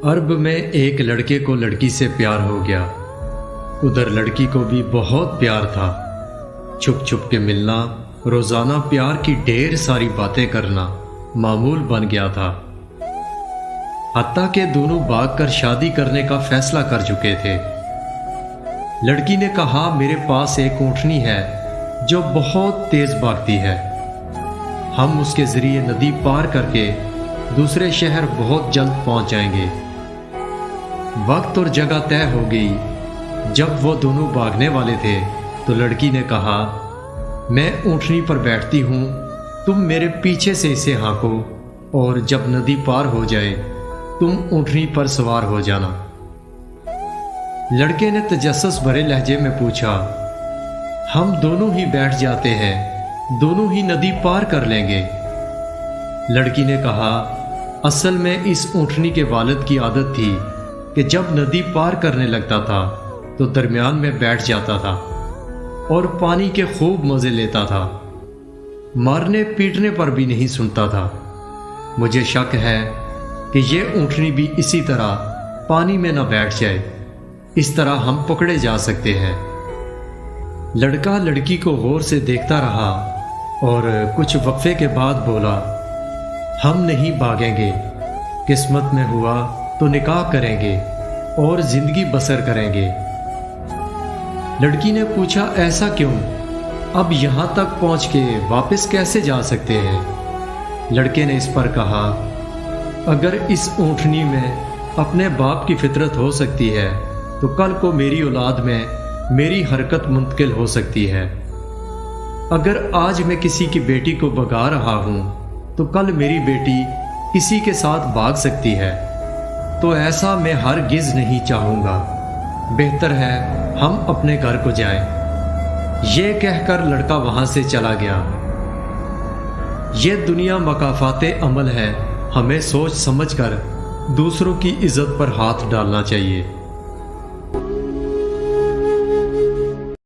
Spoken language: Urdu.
عرب میں ایک لڑکے کو لڑکی سے پیار ہو گیا۔ ادھر لڑکی کو بھی بہت پیار تھا۔ چھپ چھپ کے ملنا، روزانہ پیار کی ڈھیر ساری باتیں کرنا معمول بن گیا تھا۔ حتیٰ کہ دونوں بھاگ کر شادی کرنے کا فیصلہ کر چکے تھے۔ لڑکی نے کہا، میرے پاس ایک اونٹنی ہے جو بہت تیز بھاگتی ہے، ہم اس کے ذریعے ندی پار کر کے دوسرے شہر بہت جلد پہنچ جائیں گے۔ وقت اور جگہ طے ہو گئی۔ جب وہ دونوں بھاگنے والے تھے تو لڑکی نے کہا، میں اونٹنی پر بیٹھتی ہوں، تم میرے پیچھے سے اسے ہانکو اور جب ندی پار ہو جائے تم اونٹنی پر سوار ہو جانا۔ لڑکے نے تجسس بھرے لہجے میں پوچھا، ہم دونوں ہی بیٹھ جاتے ہیں، دونوں ہی ندی پار کر لیں گے۔ لڑکی نے کہا، اصل میں اس اونٹنی کے والد کی عادت تھی کہ جب ندی پار کرنے لگتا تھا تو درمیان میں بیٹھ جاتا تھا اور پانی کے خوب مزے لیتا تھا، مارنے پیٹنے پر بھی نہیں سنتا تھا۔ مجھے شک ہے کہ یہ اونٹنی بھی اسی طرح پانی میں نہ بیٹھ جائے، اس طرح ہم پکڑے جا سکتے ہیں۔ لڑکا لڑکی کو غور سے دیکھتا رہا اور کچھ وقفے کے بعد بولا، ہم نہیں بھاگیں گے، قسمت میں ہوا تو نکاح کریں گے اور زندگی بسر کریں گے۔ لڑکی نے پوچھا، ایسا کیوں؟ اب یہاں تک پہنچ کے واپس کیسے جا سکتے ہیں؟ لڑکے نے اس پر کہا، اگر اس اونٹنی میں اپنے باپ کی فطرت ہو سکتی ہے تو کل کو میری اولاد میں میری حرکت منتقل ہو سکتی ہے۔ اگر آج میں کسی کی بیٹی کو بھگا رہا ہوں تو کل میری بیٹی کسی کے ساتھ بھاگ سکتی ہے، تو ایسا میں ہرگز نہیں چاہوں گا۔ بہتر ہے ہم اپنے گھر کو جائیں۔ یہ کہہ کر لڑکا وہاں سے چلا گیا۔ یہ دنیا مکافات عمل ہے، ہمیں سوچ سمجھ کر دوسروں کی عزت پر ہاتھ ڈالنا چاہیے۔